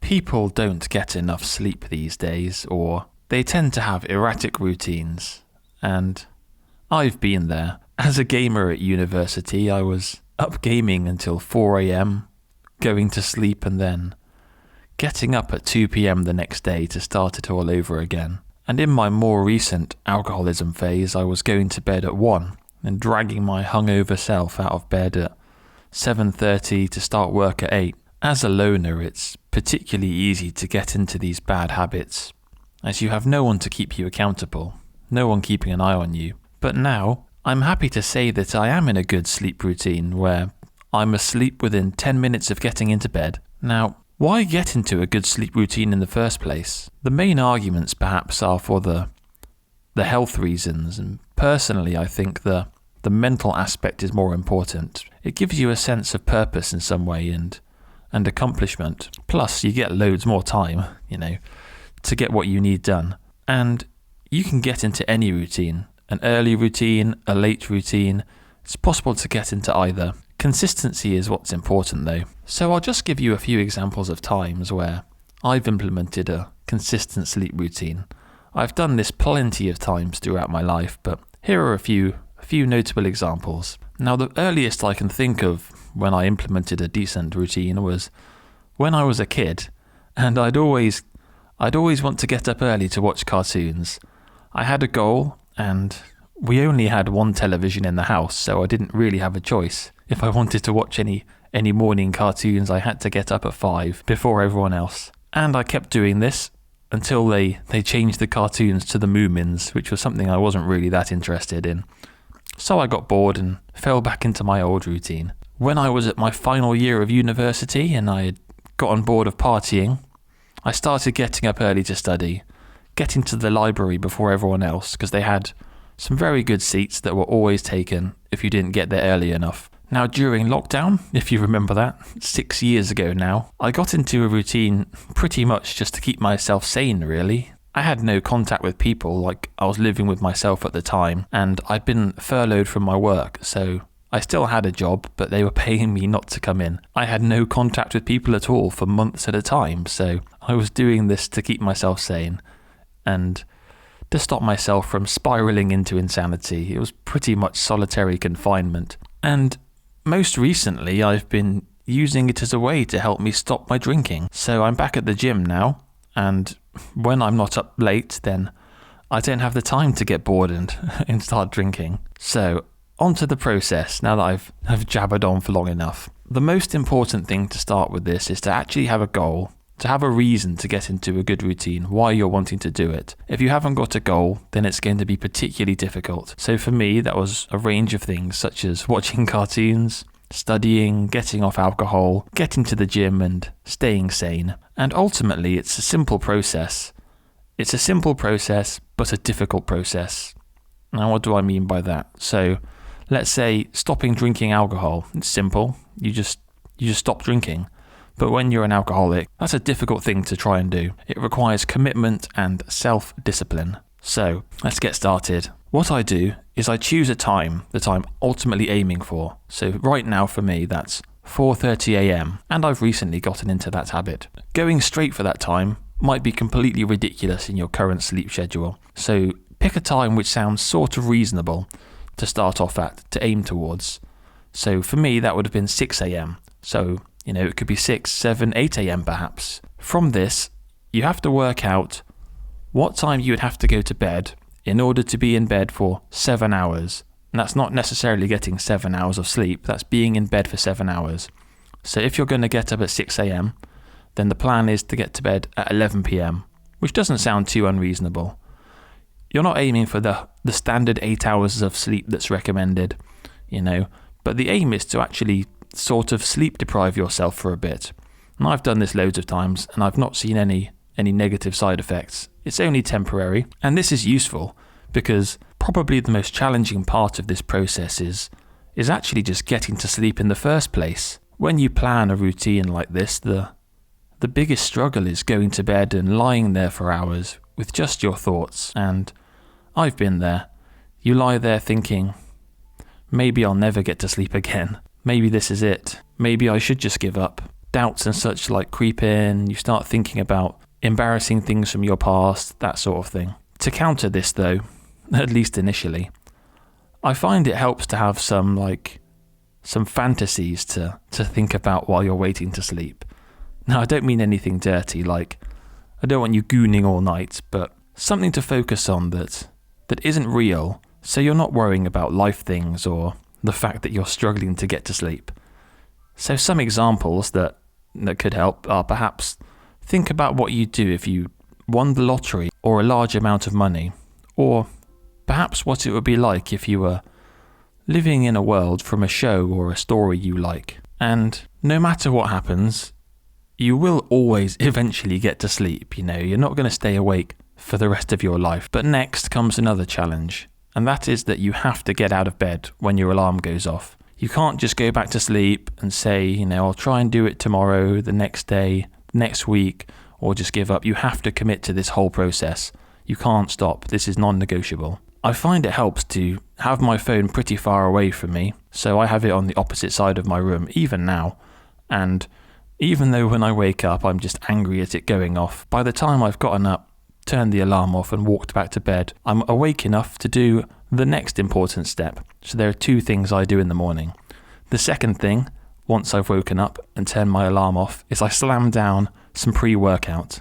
People don't get enough sleep these days, or they tend to have erratic routines, and I've been there. As a gamer at university, I was up gaming until 4 a.m, going to sleep and then getting up at 2 p.m. the next day to start it all over again. And in my more recent alcoholism phase, I was going to bed at 1 and dragging my hungover self out of bed at 7:30 to start work at 8. As a loner, it's particularly easy to get into these bad habits, as you have no one to keep you accountable, no one keeping an eye on you. But now, I'm happy to say that I am in a good sleep routine where I'm asleep within 10 minutes of getting into bed. Now, why get into a good sleep routine in the first place? The main arguments perhaps are for the health reasons, and personally I think the mental aspect is more important. It gives you a sense of purpose in some way and accomplishment. Plus you get loads more time, to get what you need done. And you can get into any routine, an early routine, a late routine. It's possible to get into either. Consistency is what's important though. So I'll just give you a few examples of times where I've implemented a consistent sleep routine. I've done this plenty of times throughout my life, but here are a few notable examples. Now, the earliest I can think of when I implemented a decent routine was when I was a kid, and I'd always want to get up early to watch cartoons. I had a goal, and we only had one television in the house, so I didn't really have a choice. If I wanted to watch any morning cartoons, I had to get up at 5 before everyone else. And I kept doing this until they changed the cartoons to the Moomins, which was something I wasn't really that interested in. So I got bored and fell back into my old routine. When I was at my final year of university and I had gotten bored of partying, I started getting up early to study, getting to the library before everyone else, because they had some very good seats that were always taken if you didn't get there early enough. Now, during lockdown, if you remember that, 6 years ago now, I got into a routine pretty much just to keep myself sane, really. I had no contact with people, like I was living with myself at the time, and I'd been furloughed from my work, so I still had a job, but they were paying me not to come in. I had no contact with people at all for months at a time, so I was doing this to keep myself sane and to stop myself from spiraling into insanity. It was pretty much solitary confinement. And most recently, I've been using it as a way to help me stop my drinking. So I'm back at the gym now, and when I'm not up late, then I don't have the time to get bored and start drinking. So onto the process, now that I've jabbered on for long enough. The most important thing to start with this is to actually have a goal, to have a reason to get into a good routine, why you're wanting to do it. If you haven't got a goal, then it's going to be particularly difficult. So for me, that was a range of things such as watching cartoons, studying, getting off alcohol, getting to the gym and staying sane. And ultimately, it's a simple process. It's a simple process, but a difficult process. Now, what do I mean by that? So let's say stopping drinking alcohol. It's simple. You just stop drinking. But when you're an alcoholic, that's a difficult thing to try and do. It requires commitment and self-discipline. So let's get started. What I do is I choose a time that I'm ultimately aiming for. So right now for me, that's 4:30 a.m. and I've recently gotten into that habit. Going straight for that time might be completely ridiculous in your current sleep schedule. So pick a time which sounds sort of reasonable to start off at, to aim towards. So for me, that would have been 6 a.m. So it could be 6, 7, 8 a.m. perhaps. From this, you have to work out what time you would have to go to bed in order to be in bed for 7 hours. And that's not necessarily getting 7 hours of sleep, that's being in bed for 7 hours. So if you're going to get up at 6 a.m, then the plan is to get to bed at 11 p.m, which doesn't sound too unreasonable. You're not aiming for the standard 8 hours of sleep that's recommended, but the aim is to actually sort of sleep deprive yourself for a bit. And I've done this loads of times and I've not seen any negative side effects. It's only temporary, and this is useful because probably the most challenging part of this process is actually just getting to sleep in the first place. When you plan a routine like this, the biggest struggle is going to bed and lying there for hours with just your thoughts. And I've been there. You lie there thinking, maybe I'll never get to sleep again. Maybe this is it. Maybe I should just give up. doubts and such like creep in, you start thinking about embarrassing things from your past, that sort of thing. To counter this though, at least initially, I find it helps to have some fantasies to think about while you're waiting to sleep. Now, I don't mean anything dirty, like I don't want you gooning all night, but something to focus on that isn't real, so you're not worrying about life things or the fact that you're struggling to get to sleep. So some examples that could help are perhaps think about what you'd do if you won the lottery or a large amount of money, or perhaps what it would be like if you were living in a world from a show or a story you like. And no matter what happens, you will always eventually get to sleep, you're not going to stay awake for the rest of your life. But next comes another challenge, and that is that you have to get out of bed when your alarm goes off. You can't just go back to sleep and say, I'll try and do it tomorrow, the next day, next week, or just give up. You have to commit to this whole process. You can't stop. This is non-negotiable. I find it helps to have my phone pretty far away from me, so I have it on the opposite side of my room, even now. And even though when I wake up I'm just angry at it going off, by the time I've gotten up, turned the alarm off and walked back to bed, I'm awake enough to do the next important step. So there are two things I do in the morning. The second thing, once I've woken up and turned my alarm off, is I slam down some pre-workout.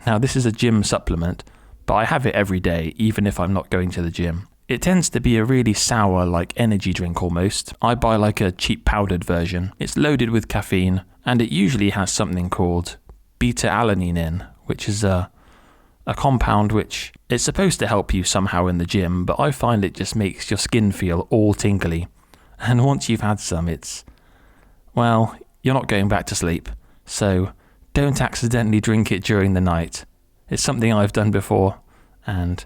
Now this is a gym supplement, but I have it every day, even if I'm not going to the gym. It tends to be a really sour, energy drink almost. I buy a cheap powdered version. It's loaded with caffeine, and it usually has something called beta-alanine in, which is a compound which is supposed to help you somehow in the gym, but I find it just makes your skin feel all tingly. And once you've had some, you're not going back to sleep. So don't accidentally drink it during the night. It's something I've done before, and,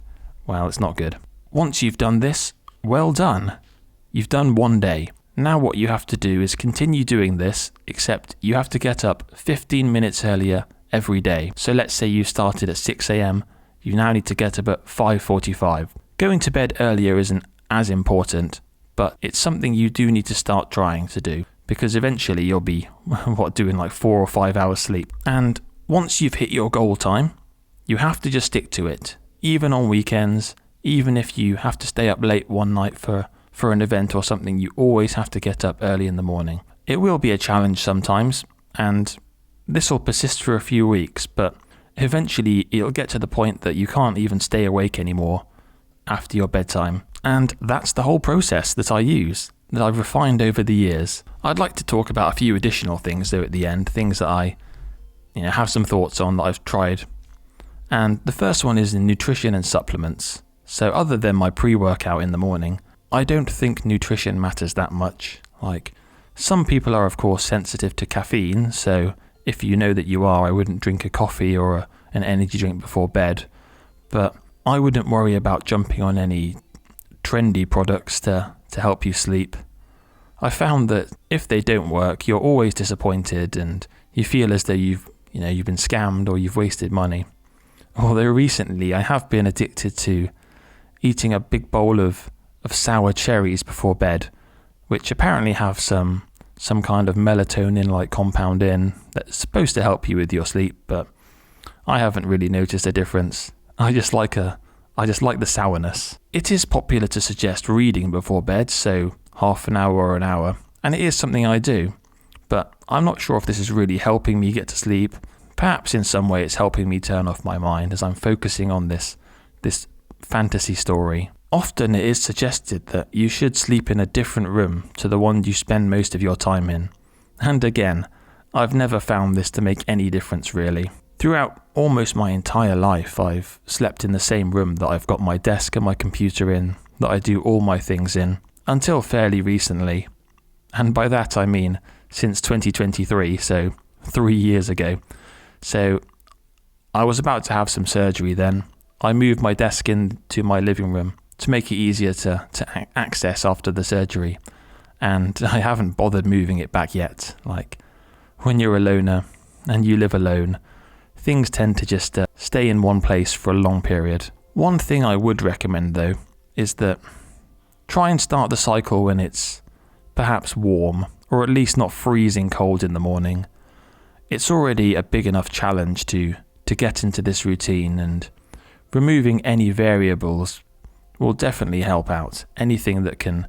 it's not good. Once you've done this, well done. You've done one day. Now what you have to do is continue doing this, except you have to get up 15 minutes earlier every day. So let's say you started at 6 a.m, you now need to get up at 5:45. Going to bed earlier isn't as important, but it's something you do need to start trying to do, because eventually you'll be, doing 4 or 5 hours sleep. And once you've hit your goal time, you have to just stick to it, even on weekends, even if you have to stay up late one night for an event or something, you always have to get up early in the morning. It will be a challenge sometimes, and this will persist for a few weeks, but eventually it'll get to the point that you can't even stay awake anymore after your bedtime. And that's the whole process that I use, that I've refined over the years. I'd like to talk about a few additional things though at the end, things that I have some thoughts on that I've tried. And the first one is in nutrition and supplements. So other than my pre-workout in the morning, I don't think nutrition matters that much. Some people are of course sensitive to caffeine, so if you know that you are, I wouldn't drink a coffee or an energy drink before bed. But I wouldn't worry about jumping on any trendy products to help you sleep. I found that if they don't work, you're always disappointed and you feel as though you've been scammed or you've wasted money. Although recently I have been addicted to eating a big bowl of sour cherries before bed, which apparently have some kind of melatonin-like compound in that's supposed to help you with your sleep, but I haven't really noticed a difference. I just like the sourness. It is popular to suggest reading before bed, so half an hour or an hour, and it is something I do, but I'm not sure if this is really helping me get to sleep. Perhaps in some way it's helping me turn off my mind as I'm focusing on this fantasy story. Often it is suggested that you should sleep in a different room to the one you spend most of your time in. And again, I've never found this to make any difference really. Throughout almost my entire life, I've slept in the same room that I've got my desk and my computer in, that I do all my things in, until fairly recently. And by that I mean since 2023, so 3 years ago. So I was about to have some surgery then. I moved my desk into my living room to make it easier to access after the surgery. And I haven't bothered moving it back yet. When you're a loner and you live alone, things tend to just stay in one place for a long period. One thing I would recommend though is that try and start the cycle when it's perhaps warm, or at least not freezing cold in the morning. It's already a big enough challenge to get into this routine, and removing any variables will definitely help out. Anything that can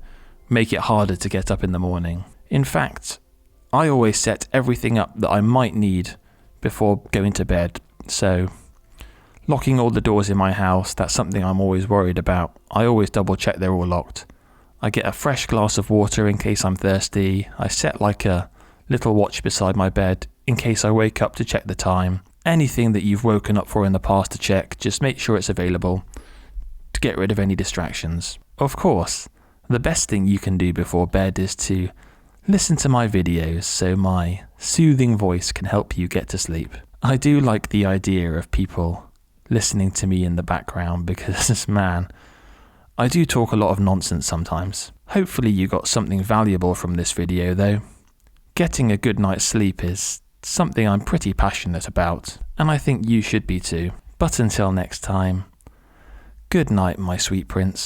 make it harder to get up in the morning. In fact, I always set everything up that I might need before going to bed. So, locking all the doors in my house, that's something I'm always worried about. I always double check they're all locked. I get a fresh glass of water in case I'm thirsty. I set like a little watch beside my bed in case I wake up to check the time. Anything that you've woken up for in the past to check, just make sure it's available to get rid of any distractions. Of course, the best thing you can do before bed is to listen to my videos so my soothing voice can help you get to sleep. I do like the idea of people listening to me in the background because, man, I do talk a lot of nonsense sometimes. Hopefully you got something valuable from this video though. Getting a good night's sleep is something I'm pretty passionate about, and I think you should be too. But until next time, good night, my sweet prince.